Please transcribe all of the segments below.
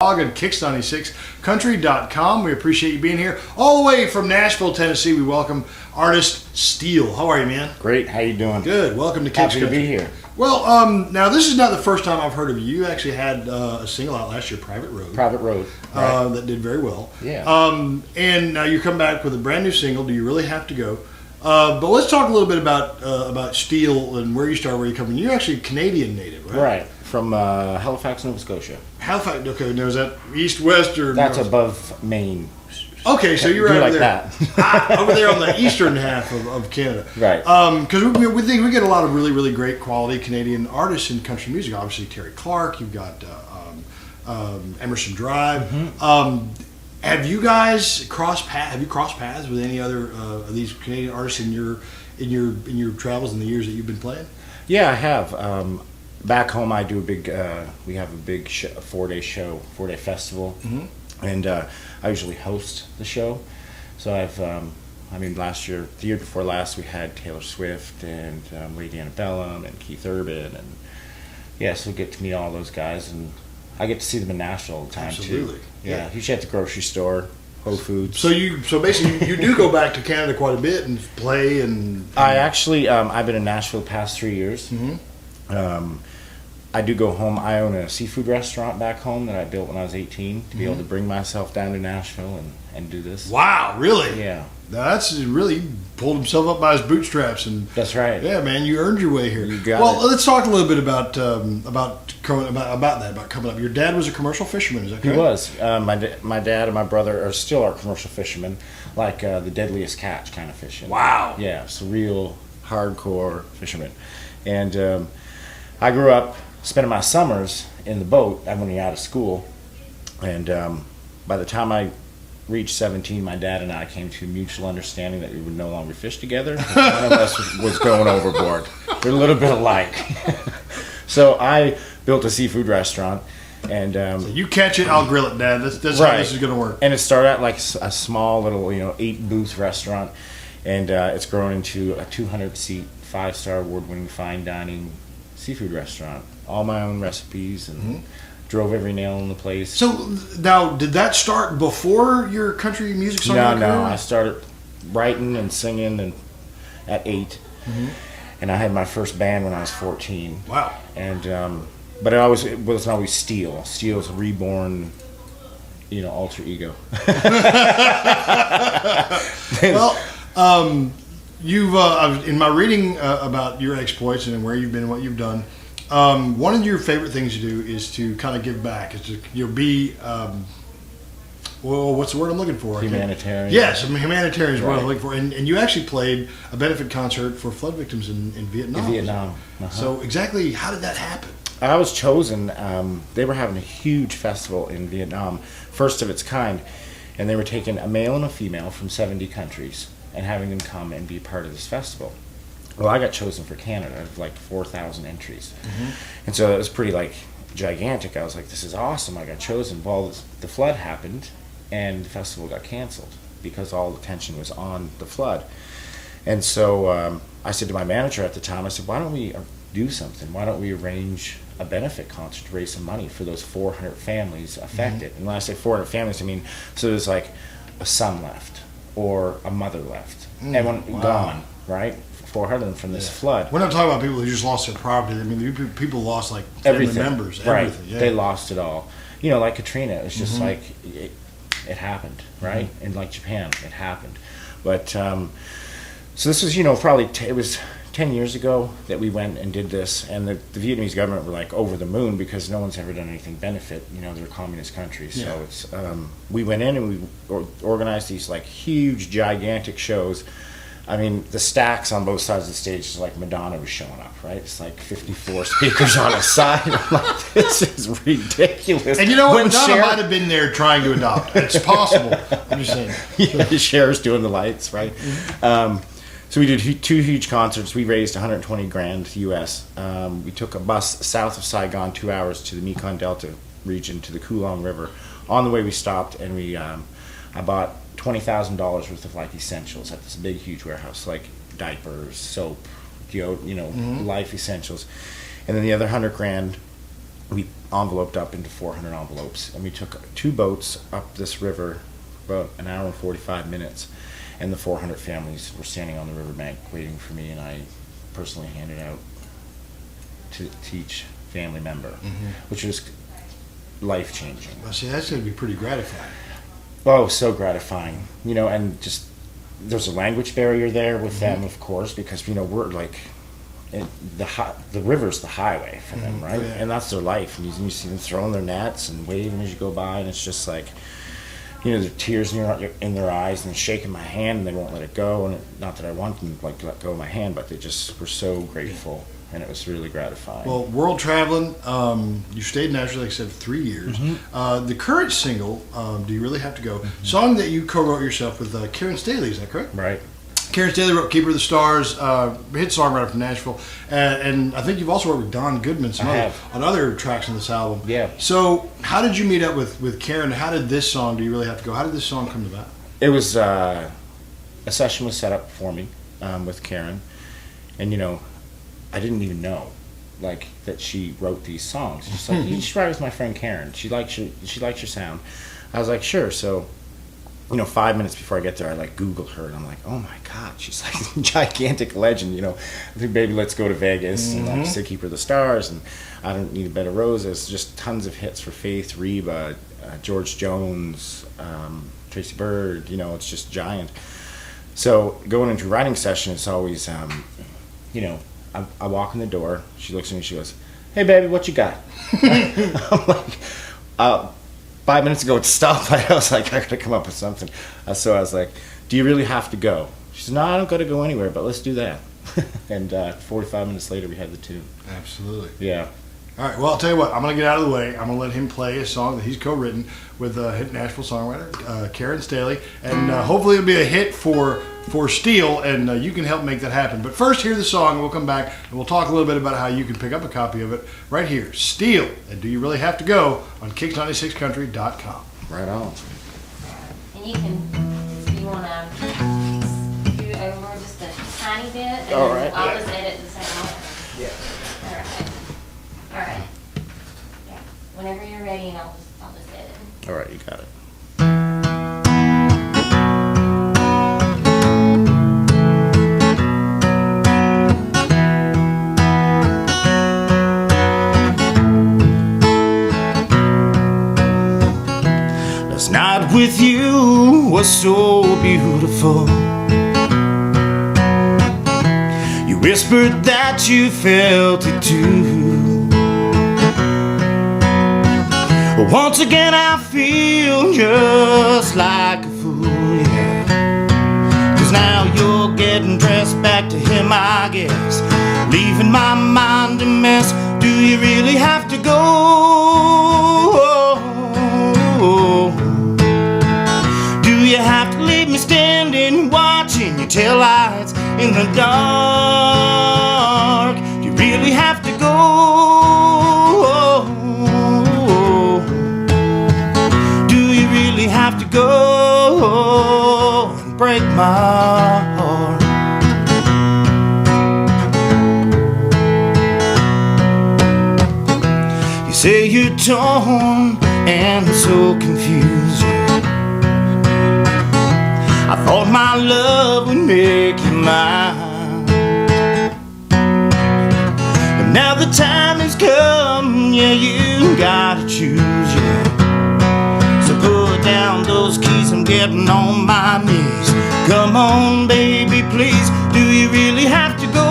blog at KIX96Country.com. We appreciate you being here. All the way from Nashville, Tennessee, we welcome artist Steele. How are you, man? Great. How you doing? Good. Welcome to KIX Happy to be here. Well, now this is not the first time I've heard of you. You actually had a single out last year, Private Road. Private Road. Right. That did very well. Yeah. And now you come back with a brand new single, Do You Really Have to Go? But let's talk a little bit about Steele and where you started, where you come from. You're actually a Canadian native, right? Right. From Halifax, Nova Scotia. Halifax, okay. Now is that east, west, or That's north? Above Maine. Okay, so you're Do right like there. that. Over there on the eastern half of Canada. Right. Because we think we get a lot of really, really great quality Canadian artists in country music. Obviously, Terry Clark. You've got Emerson Drive. Mm-hmm. Have you guys crossed paths? Have you crossed paths with any other of these Canadian artists in your travels in the years that you've been playing? Yeah, I have. Back home, I do a big. We have a big 4-day show, 4-day festival, and I usually host the show. So I've. Last year, the year before last, we had Taylor Swift and Lady Antebellum and Keith Urban, and so get to meet all those guys, and I get to see them in Nashville all the time. Absolutely. Too. Yeah, usually at the grocery store, Whole Foods. So basically you do go back to Canada quite a bit and play and. I actually I've been in Nashville the past 3 years. I do go home. I own a seafood restaurant back home that I built when I was 18 to be able to bring myself down to Nashville and do this. Wow, really? Yeah. That's really pulled himself up by his bootstraps, and that's right. Yeah, man, you earned your way here. You got it. Let's talk a little bit about coming up. Your dad was a commercial fisherman, is that correct? He was. My dad and my brother are still our commercial fishermen, like the deadliest catch kind of fishing. Wow. Yeah, it's real hardcore fishermen, and I grew up spending my summers in the boat. I'm only out of school, and by the time I reached 17, my dad and I came to a mutual understanding that we would no longer fish together. One of us was going overboard. We're a little bit alike. So I built a seafood restaurant, and so you catch it, I'll grill it, Dad. That's right. How this is going to work. And it started out like a small little 8-booth restaurant, and it's grown into a 200-seat, 5-star award-winning fine dining seafood restaurant. All my own recipes, and drove every nail in the place. So now, did that start before your country music song? No. I started writing and singing at 8, and I had my first band when I was 14. Wow. And but it wasn't always Steele. Steele's a reborn, alter ego. Well, you've in my reading about your exploits and where you've been and what you've done. One of your favorite things to do is to kind of give back. Is to be, what's the word I'm looking for? Humanitarian. Yes, humanitarian is what I'm looking for. And you actually played a benefit concert for flood victims in Vietnam. In Vietnam. So exactly, how did that happen? I was chosen. They were having a huge festival in Vietnam, first of its kind, and they were taking a male and a female from 70 countries and having them come and be part of this festival. Well, I got chosen for Canada, of like 4,000 entries. And so it was pretty gigantic. I was like, this is awesome. I got chosen. Well, the flood happened, and the festival got canceled because all the attention was on the flood. And so I said to my manager at the time, I said, why don't we do something? Why don't we arrange a benefit concert to raise some money for those 400 families affected? And when I say 400 families, I mean, so there's like a son left or a mother left. Everyone gone, right? 400 of them from this flood. We're not talking about people who just lost their property. I mean, people lost like family members, everything. Right. Yeah. They lost it all. Like Katrina, it was just like it happened, right? And like Japan, it happened. But so this was, probably it was 10 years ago that we went and did this, and the Vietnamese government were like over the moon because no one's ever done anything benefit. They're a communist country, so it's we went in and we organized these like huge, gigantic shows. I mean, the stacks on both sides of the stage is like Madonna was showing up, right? It's like 54 speakers on a side. I'm like, this is ridiculous. And you know what? Madonna might have been there trying to adopt. It's possible. I'm just saying. Yeah, Cher's doing the lights, right? So we did 2 huge concerts. We raised $120,000 US. We took a bus south of Saigon 2 hours to the Mekong Delta region to the Kulong River. On the way, we stopped and I bought $20,000 worth of like essentials at this big, huge warehouse, like diapers, soap, life essentials, and then the other $100,000 enveloped up into 400 envelopes. And we took 2 boats up this river, about an hour and 45 minutes. And the 400 families were standing on the riverbank waiting for me, and I personally handed out to each family member, which was life-changing. Well, see, that's going to be pretty gratifying. Oh, so gratifying. You know, and just, there's a language barrier there with them, of course, because, you know, we're like, the river's the highway for them, right? Yeah. And that's their life. And you see them throwing their nets and waving as you go by, and it's just like, you know, the tears in their eyes, and shaking my hand, and they won't let it go. And not that I want them to like let go of my hand, but they just were so grateful, and it was really gratifying. Well, world traveling, you stayed in Nashville, like I said, for 3 years. The current single, Do You Really Have to Go, song that you co-wrote yourself with Karen Steele, is that correct? Right. Karen Steele wrote Keeper of the Stars, hit songwriter from Nashville, and I think you've also worked with Don Goodman on other tracks on this album. Yeah. So how did you meet up with Karen? How did this song, Do You Really Have to Go, how did this song come about? It was, a session was set up for me with Karen, and, you know, I didn't even know, like, that she wrote these songs. She's like, you should write with my friend Karen. She likes your sound. I was like, sure. So, you know, 5 minutes before I get there, I like Google her, and I'm like, oh my God, she's like a gigantic legend. You know, I think Baby Let's Go to Vegas, and like say Keeper of the Stars, and I Don't Need a Bed of Roses. Just tons of hits for Faith, Reba, George Jones, Tracy Byrd. You know, it's just giant. So going into a writing session, it's always, you know, I walk in the door. She looks at me. She goes, "Hey, baby, what you got?" I'm like, 5 minutes ago, it's stoplight. I was like, I gotta come up with something. So I was like, "Do you really have to go?" She said, "No, I don't gotta go anywhere, but let's do that." And 45 minutes later, we had the tune. Absolutely. Yeah. All right, well, I'll tell you what. I'm going to get out of the way. I'm going to let him play a song that he's co-written with hit Nashville songwriter Karen Steele, and hopefully it'll be a hit for Steele, and you can help make that happen. But first, hear the song, and we'll come back, and we'll talk a little bit about how you can pick up a copy of it right here. Steele, and Do You Really Have to Go on KIX96Country.com. Right on. And you can, if you want to scoot over just a tiny bit, and All right. I'll just edit the sound. Yeah. All right. All right. Yeah. Whenever you're ready, and I'll just edit. All right, you got it. Last night with you was so beautiful. You whispered that you felt it too. But once again I feel just like a fool, yeah. 'Cause now you're getting dressed back to him, I guess, leaving my mind a mess. Do you really have to go? Do you have to leave me standing watching your taillights in the dark? Do you really have to go? Have to go and break my heart? You say you're torn and so confused. I thought my love would make you mine, but now the time has come, yeah, you gotta choose, yeah. Put down those keys, I'm getting on my knees. Come on, baby, please. Do you really have to go?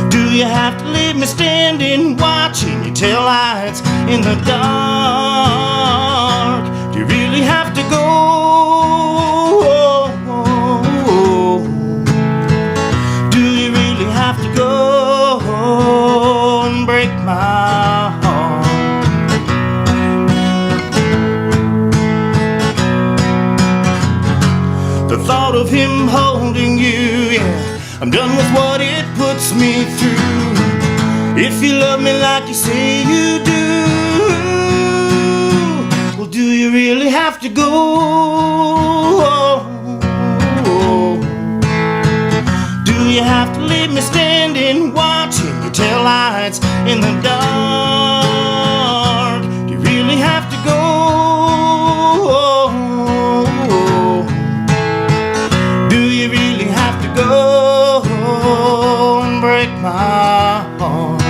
Do you have to leave me standing watching your taillights in the dark? Do you really have to go? Do you really have to go and break my thought of him holding you, yeah, I'm done with what it puts me through. If you love me like you say you do, well, do you really have to go? Do you have to leave me standing, watching your taillights in the dark? Do you really have to go? Do you really have to go and break my heart?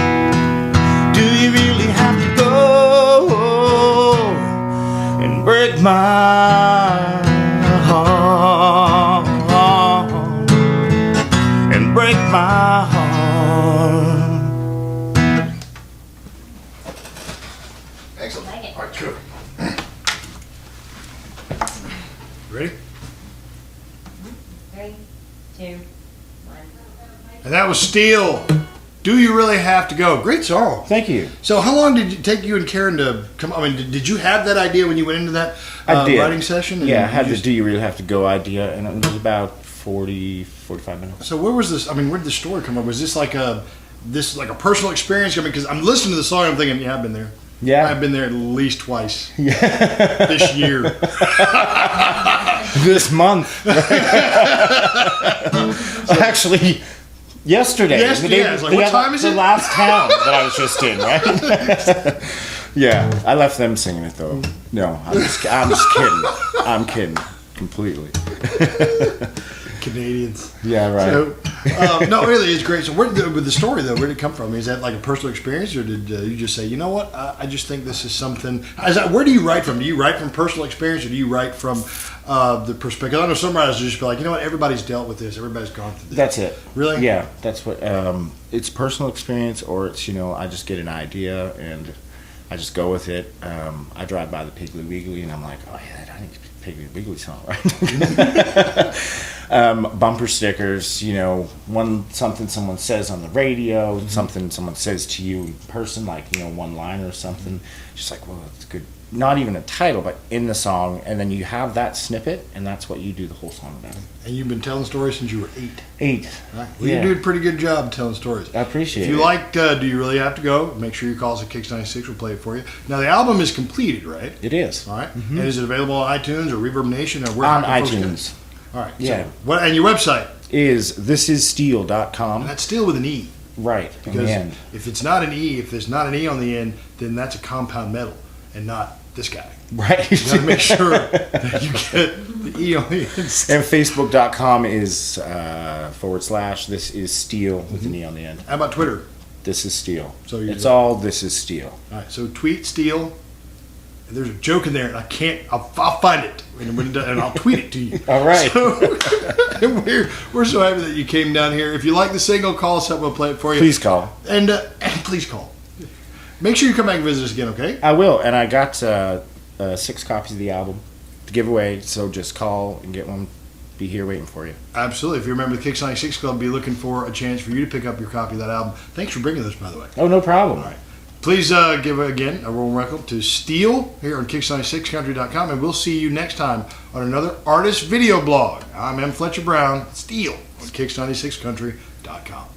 Do you really have to go and break my heart? And break my heart. Excellent. Like it. All right, cool. Ready? 3, 2, 1. And that was Steele. Do you really have to go? Great song. Thank you. So, how long did it take you and Karen to come? I mean, did you have that idea when you went into that I did. writing session? And Yeah, I had you the "Do you really have to go" idea, and it was about 45 minutes. So, where was this? I mean, where did the story come up? Was this like a personal experience? I mean, because I'm listening to the song, I'm thinking, yeah, I've been there. Yeah. I've been there at least twice this year. This month. Actually, yesterday. Yes, like, what time is the it? last town that I was just in, right? Yeah, I left them singing it though. No, I'm just kidding. I'm kidding completely. Canadians. Yeah, right. So, no, really, it's great. So, with the story though, where did it come from? Is that like a personal experience, or did you just say, you know what, I just think this is something? Where do you write from? Do you write from personal experience, or do you write from the perspective? I know some writers just be like, you know what, everybody's dealt with this, everybody's gone through this. That's it. Really? Yeah, that's what. It's personal experience, or it's I just get an idea and I just go with it. I drive by the Piggly Wiggly and I'm like, oh yeah, I think it's Piggly Wiggly song, right? Bumper stickers, something someone says on the radio, something someone says to you in person, like, one line or something. Just like, well, that's good. Not even a title, but in the song, and then you have that snippet, and that's what you do the whole song about. And you've been telling stories since you were 8. 8. Right. Well, Yeah. you do a pretty good job telling stories. I appreciate it. If you like Do You Really Have to Go, make sure you call us at KIX96. We'll play it for you. Now, the album is completed, right? It is. All right. And is it available on iTunes or Reverb Nation? Or where On can folks get it? iTunes. All right. Yeah. So, and your website? Is thisissteele.com. And that's still with an E. Right. In Because the end. if it's not an E, if there's not an E on the end, then that's a compound metal and not this guy. Right. You got to make sure that you get the E on the end. And Facebook.com is / this is Steele with an E on the end. How about Twitter? This is Steele. So it's all This is Steele. All right. So tweet Steele. There's a joke in there, and I can't. I'll find it, and I'll tweet it to you. All right. So, and we're so happy that you came down here. If you like the single, call us up. We'll play it for you. Please call. And please call. Make sure you come back and visit us again, okay? I will. And I got 6 copies of the album to give away, so just call and get one. Be here waiting for you. Absolutely. If you remember the KIX96 Club, be looking for a chance for you to pick up your copy of that album. Thanks for bringing this, by the way. Oh, no problem. All right. Please give, again, a warm welcome to Steele here on KIX96Country.com, and we'll see you next time on another artist video blog. I'm M. Fletcher Brown, Steele on KIX96Country.com.